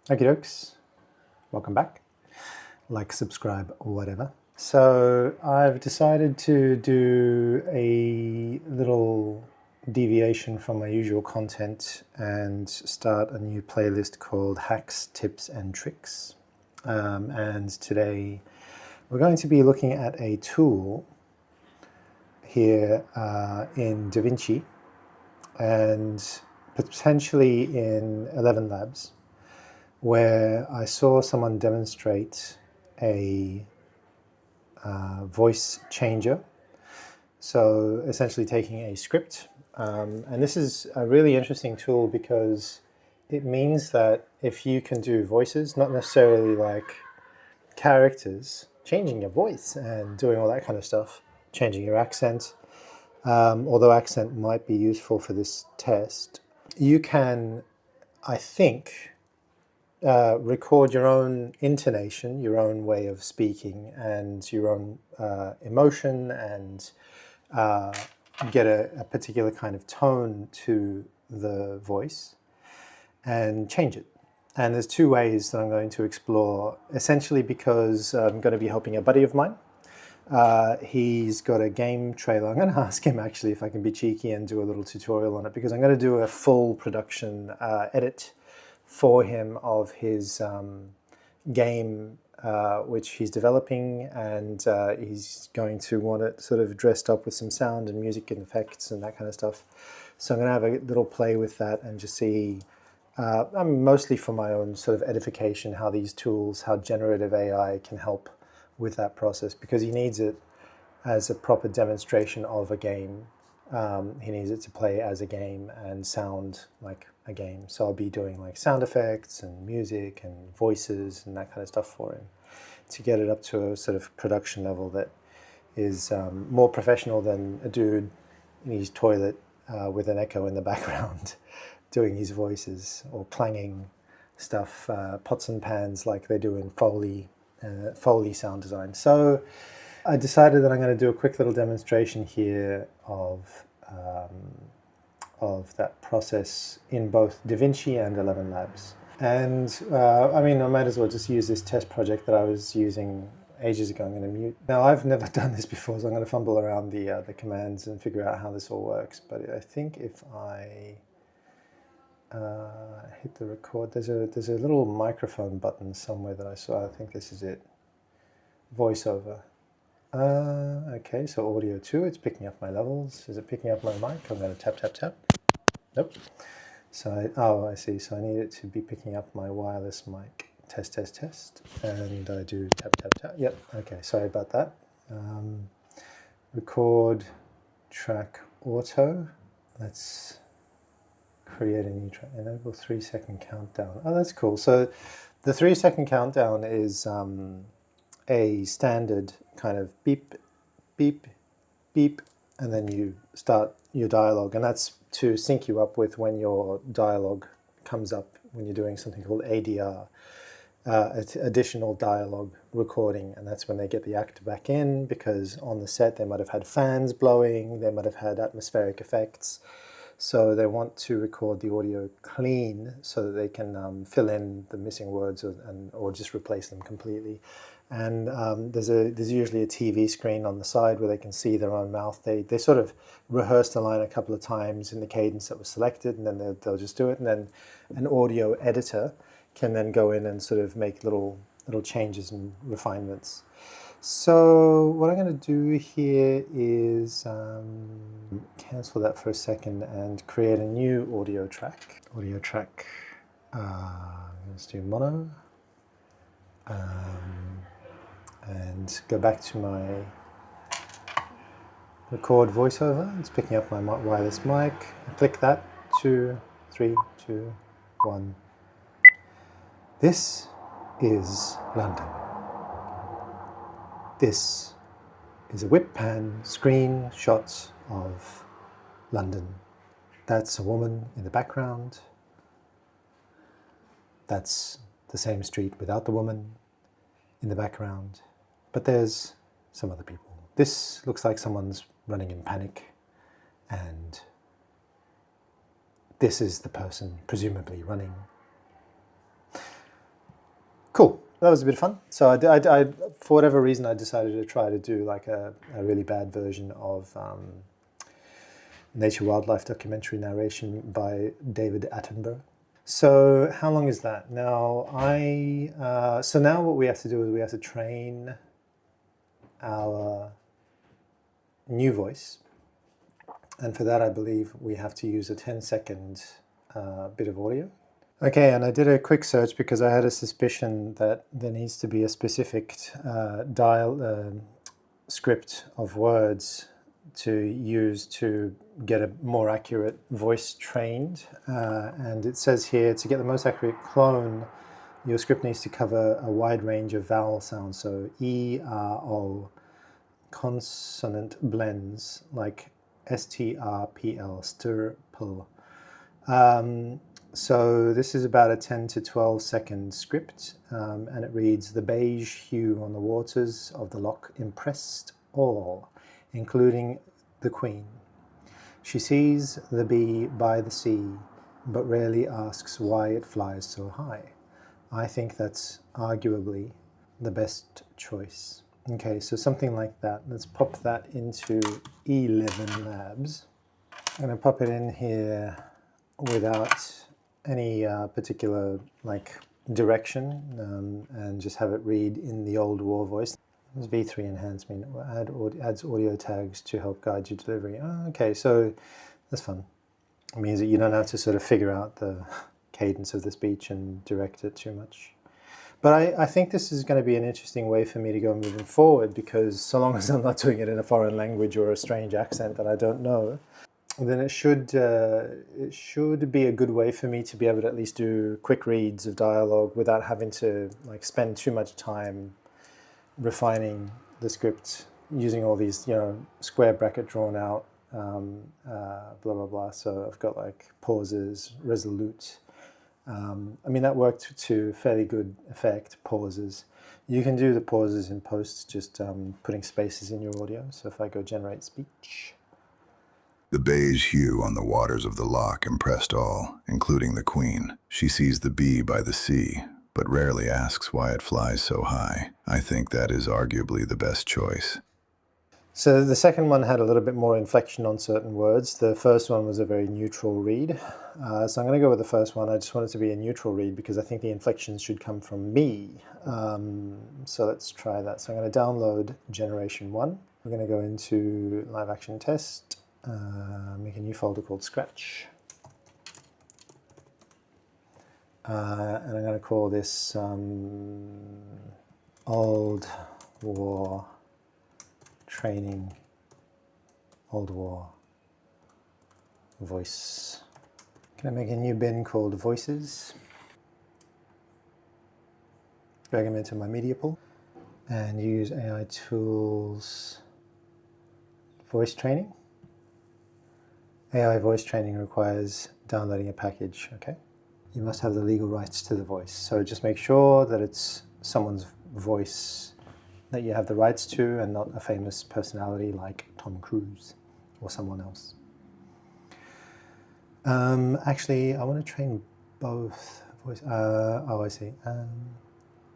Okie dokes, welcome back. Like, subscribe, or whatever. So I've decided to do a little deviation from my usual content and start a new playlist called Hacks, Tips and Tricks. And today we're going to be looking at a tool here in DaVinci and potentially in ElevenLabs, where I saw someone demonstrate a voice changer. So essentially taking a script, and this is a really interesting tool because it means that if you can do voices, not necessarily like characters, changing your voice and doing all that kind of stuff, changing your accent, although accent might be useful for this test, you can, I think, record your own intonation, your own way of speaking, and your own emotion, and get a particular kind of tone to the voice and change it. And there's two ways that I'm going to explore, essentially because I'm going to be helping a buddy of mine. He's got a game trailer. I'm going to ask him actually if I can be cheeky and do a little tutorial on it, because I'm going to do a full production edit for him of his game which he's developing, and he's going to want it sort of dressed up with some sound and music and effects and that kind of stuff. So I'm going to have a little play with that and just see, mostly for my own sort of edification, how these tools, how generative AI can help with that process, because he needs it as a proper demonstration of a game. He needs it to play as a game and sound like a game. So I'll be doing like sound effects and music and voices and that kind of stuff for him to get it up to a sort of production level that is more professional than a dude in his toilet with an echo in the background doing his voices or clanging stuff, pots and pans like they do in Foley sound design. So I decided that I'm going to do a quick little demonstration here of that process in both DaVinci and ElevenLabs. And I might as well just use this test project that I was using ages ago. I'm going to mute. Now, I've never done this before, so I'm going to fumble around the commands and figure out how this all works. But I think if I hit the record, there's a little microphone button somewhere that I saw. I think this is it. Voiceover. Okay, so audio 2, it's picking up my levels. Is it picking up my mic? I'm going to tap, tap, tap. Nope. So I see. So I need it to be picking up my wireless mic. Test, test, test. And I do tap, tap, tap. Yep, okay, sorry about that. Record track auto. Let's create a new track. Enable 3-second countdown. Oh, that's cool. So the 3-second countdown is a standard kind of beep, beep, beep, and then you start your dialogue, and that's to sync you up with when your dialogue comes up when you're doing something called ADR, additional dialogue recording, and that's when they get the actor back in, because on the set they might have had fans blowing, they might have had atmospheric effects, so they want to record the audio clean so that they can fill in the missing words or just replace them completely. And there's usually a TV screen on the side where they can see their own mouth. They sort of rehearse the line a couple of times in the cadence that was selected, and then they'll just do it. And then an audio editor can then go in and sort of make little changes and refinements. So what I'm going to do here is cancel that for a second and create a new audio track. Audio track. Let's do mono. And go back to my record voiceover. It's picking up my wireless mic. Click that. 2, 3, 2, 1. This is London. This is a whip pan screenshot of London. That's a woman in the background. That's the same street without the woman in the background. But there's some other people. This looks like someone's running in panic, and this is the person presumably running. Cool. That was a bit of fun. So I for whatever reason, I decided to try to do like a really bad version of nature wildlife documentary narration by David Attenborough. So how long is that? Now so now what we have to do is we have to train our new voice. And for that, I believe we have to use a 10-second bit of audio. Okay, and I did a quick search because I had a suspicion that there needs to be a specific script of words to use to get a more accurate voice trained. And it says here, to get the most accurate clone, your script needs to cover a wide range of vowel sounds, so E, R, O, consonant blends like STRPL, stir-pull. So this is about a 10 to 12 second script, and it reads, "The beige hue on the waters of the loch impressed all, including the Queen. She sees the bee by the sea, but rarely asks why it flies so high. I think that's arguably the best choice." Okay, so something like that. Let's pop that into ElevenLabs. I'm going to pop it in here without any particular direction, and just have it read in the old war voice. This V3 enhancement adds audio tags to help guide your delivery. Oh, okay, so that's fun. It means that you don't have to sort of figure out the cadence of the speech and direct it too much. But I think this is going to be an interesting way for me to go moving forward, because so long as I'm not doing it in a foreign language or a strange accent that I don't know, then it should be a good way for me to be able to at least do quick reads of dialogue without having to spend too much time refining the script using all these square bracket drawn out blah blah blah. So I've got pauses, resolute. I mean, that worked to fairly good effect, pauses. You can do the pauses in post, just putting spaces in your audio. So if I go generate speech. The beige hue on the waters of the loch impressed all, including the Queen. She sees the bee by the sea, but rarely asks why it flies so high. I think that is arguably the best choice. So the second one had a little bit more inflection on certain words. The first one was a very neutral read. So I'm going to go with the first one. I just want it to be a neutral read because I think the inflections should come from me. So let's try that. So I'm going to download generation 1. We're going to go into live action test, make a new folder called Scratch. And I'm going to call this Old War Training, Old War Voice. Can I make a new bin called Voices? Drag them into my media pool and use AI tools voice training. AI voice training requires downloading a package, okay? You must have the legal rights to the voice. So just make sure that it's someone's voice that you have the rights to and not a famous personality like Tom Cruise or someone else. Actually, I want to train both voice. I see.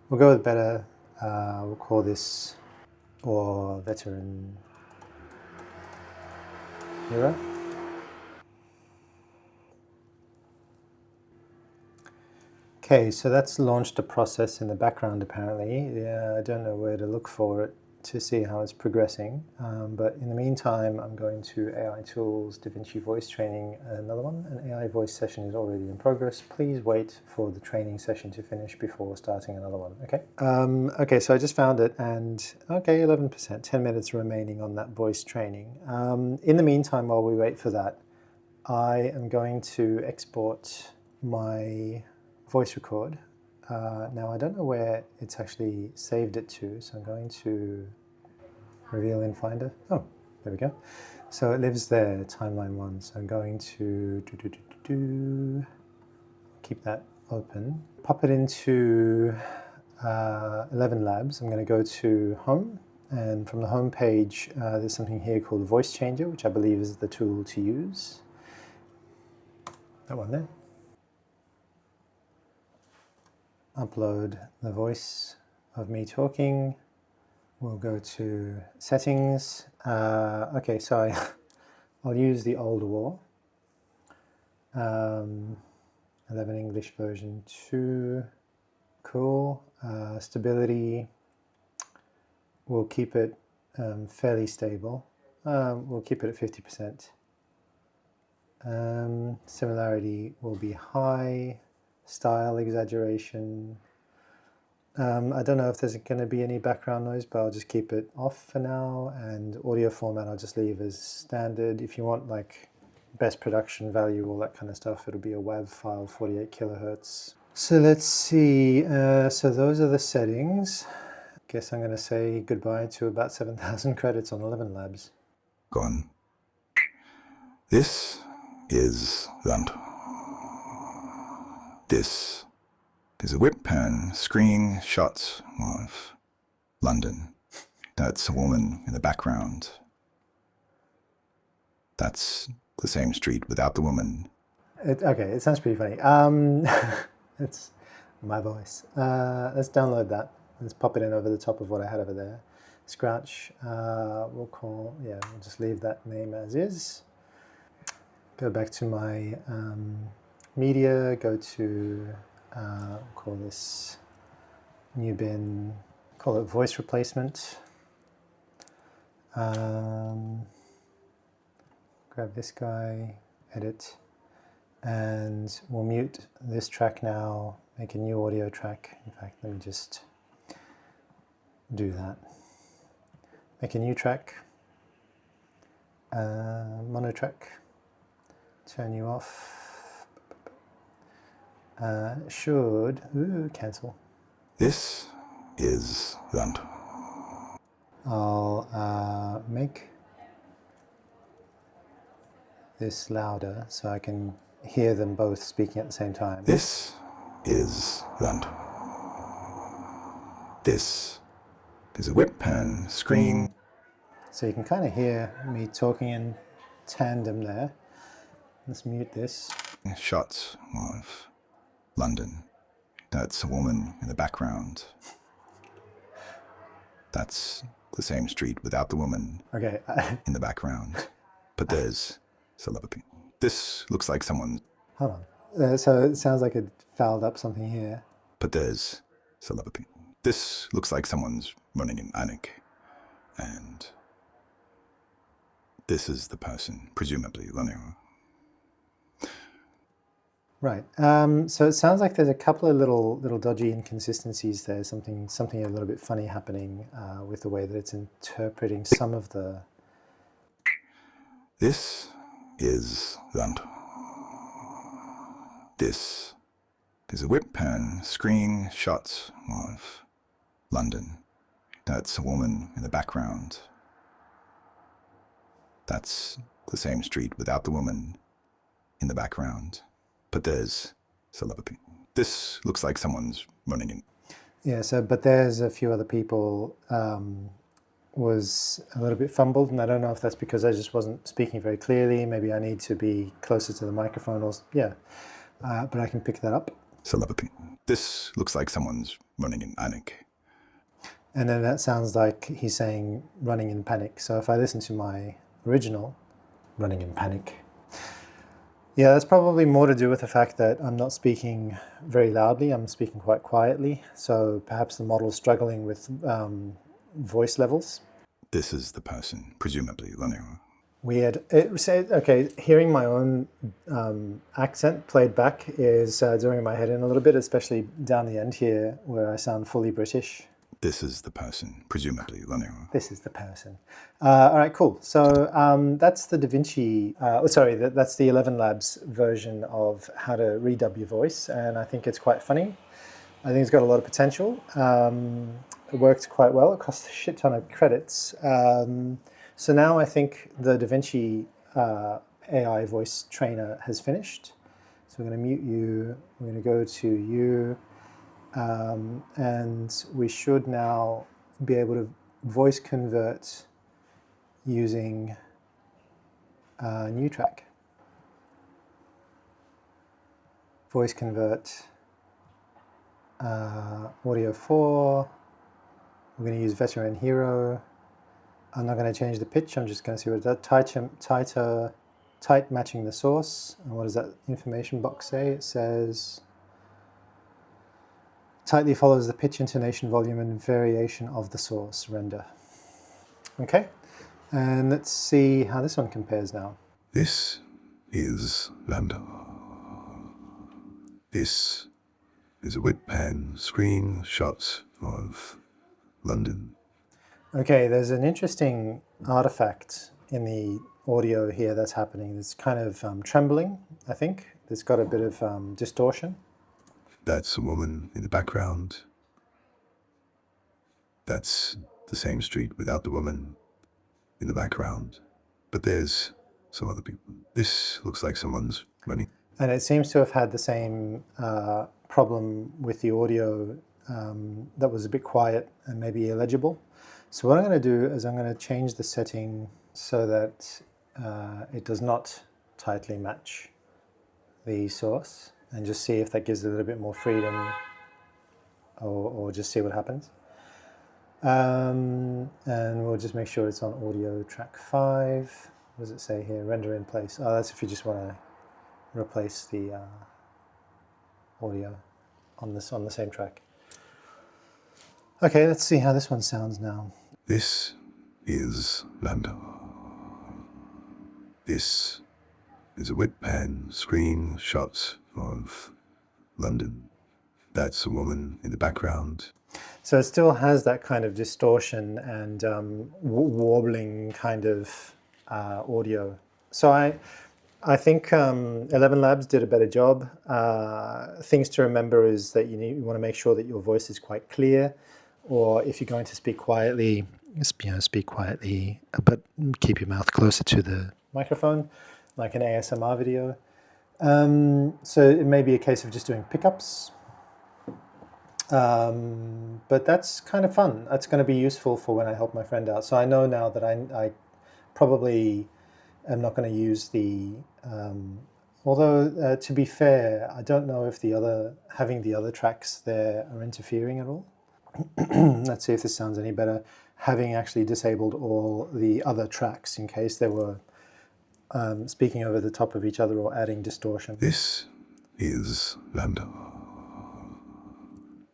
We'll go with better. We'll call this or veteran hero. Okay, so that's launched a process in the background apparently. Yeah, I don't know where to look for it to see how it's progressing. But in the meantime, I'm going to AI Tools, DaVinci Voice Training, another one. An AI voice session is already in progress. Please wait for the training session to finish before starting another one, okay? Okay, so I just found it and, okay, 11%, 10 minutes remaining on that voice training. In the meantime, while we wait for that, I am going to export my voice record. Now I don't know where it's actually saved it to, so I'm going to reveal in Finder. Oh, there we go. So it lives there, timeline 1. So I'm going to keep that open. Pop it into ElevenLabs. I'm going to go to Home, and from the home page, there's something here called Voice Changer, which I believe is the tool to use. That one there. upload the voice of me talking. We'll go to settings. Okay, so I'll use the older war. 11 English version 2. Cool. Stability, we'll keep it fairly stable. We'll keep it at 50%. Similarity will be high. Style exaggeration. I don't know if there's going to be any background noise, but I'll just keep it off for now. And audio format I'll just leave as standard. If you want like best production value, all that kind of stuff, it'll be a WAV file, 48 kilohertz. So let's see. So those are the settings. Guess I'm going to say goodbye to about 7,000 credits on ElevenLabs. Gone. This is London. This is a whip pan screen shot of London. That's a woman in the background. That's the same street without the woman. Okay, it sounds pretty funny. It's my voice. Let's download that. Let's pop it in over the top of what I had over there. Scratch. We'll just leave that name as is. Go back to my media. Go to call this new bin. Call it voice replacement. Grab this guy. Edit. And we'll mute this track now, make a new audio track. In fact, let me just do that. Make a new track, mono track, turn you off. Cancel. This is London. I'll make this louder so I can hear them both speaking at the same time. This is London. This is a whip pan screen. So you can kind of hear me talking in tandem there. Let's mute this. Shots of London. That's a woman in the background. That's the same street without the woman Okay. in the background. But there's celebrity. This looks like someone. Hold on. So it sounds like it fouled up something here. But there's celebrity. This looks like someone's running in panic. And this is the person, presumably running. Right. So it sounds like there's a couple of little dodgy inconsistencies there. Something a little bit funny happening with the way that it's interpreting some of the. This is London. This is a whip pan screen shot of London. That's a woman in the background. That's the same street without the woman in the background. But there's celebrity. This looks like someone's running in. Yeah, but there's a few other people was a little bit fumbled, and I don't know if that's because I just wasn't speaking very clearly. Maybe I need to be closer to the microphone but I can pick that up. Celebrity. This looks like someone's running in panic. And then that sounds like he's saying running in panic. So if I listen to my original, running in panic. Yeah, that's probably more to do with the fact that I'm not speaking very loudly. I'm speaking quite quietly. So perhaps the model's struggling with voice levels. This is the person, presumably running. Weird. It said, okay, hearing my own accent played back is doing my head in a little bit, especially down the end here where I sound fully British. This is the person, presumably running. This is the person. All right, cool. So that's the DaVinci, that's the ElevenLabs version of how to redub your voice. And I think it's quite funny. I think it's got a lot of potential. It worked quite well. It cost a shit ton of credits. So now I think the DaVinci AI voice trainer has finished. So we're going to mute you. We're going to go to you. And we should now be able to voice convert using a new track. Voice convert Audio 4. We're going to use Veteran Hero. I'm not going to change the pitch. I'm just going to see what it does. Tight matching the source. And what does that information box say? It says tightly follows the pitch, intonation, volume, and variation of the source render. Okay, and let's see how this one compares now. This is London. This is a whip pan screenshot of London. Okay, there's an interesting artifact in the audio here that's happening. It's kind of trembling, I think. It's got a bit of distortion. That's a woman in the background. That's the same street without the woman in the background. But there's some other people. This looks like someone's running. And it seems to have had the same problem with the audio that was a bit quiet and maybe illegible. So what I'm going to do is I'm going to change the setting so that it does not tightly match the source, and just see if that gives it a little bit more freedom, or just see what happens. And we'll just make sure it's on audio track 5. What does it say here? Render in place. Oh, that's if you just want to replace the audio on the same track. Okay, let's see how this one sounds now. This is London. This is a whip pan screenshot of London. That's a woman in the background. So it still has that kind of distortion and warbling kind of audio. So I think ElevenLabs did a better job. Things to remember is that you want to make sure that your voice is quite clear, or if you're going to speak quietly, speak quietly, but keep your mouth closer to the microphone, like an ASMR video. So it may be a case of just doing pickups. But that's kind of fun. That's going to be useful for when I help my friend out. So I know now that I probably am not going to use the, although to be fair, I don't know if having the other tracks there are interfering at all. Let's see if this sounds any better. Having actually disabled all the other tracks in case they were speaking over the top of each other or adding distortion. This is London.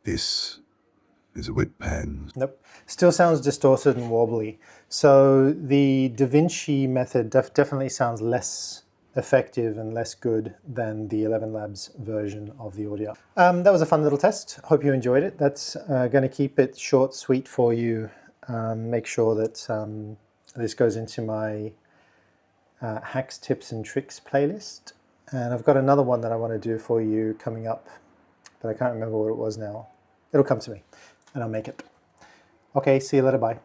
This is a whip pan. Nope. Still sounds distorted and wobbly. So the DaVinci method definitely sounds less effective and less good than the ElevenLabs version of the audio. That was a fun little test. Hope you enjoyed it. That's going to keep it short, sweet for you. Make sure that this goes into my hacks, tips and tricks playlist. And I've got another one that I want to do for you coming up, but I can't remember what it was now. It'll come to me and I'll make it. Okay, see you later, bye.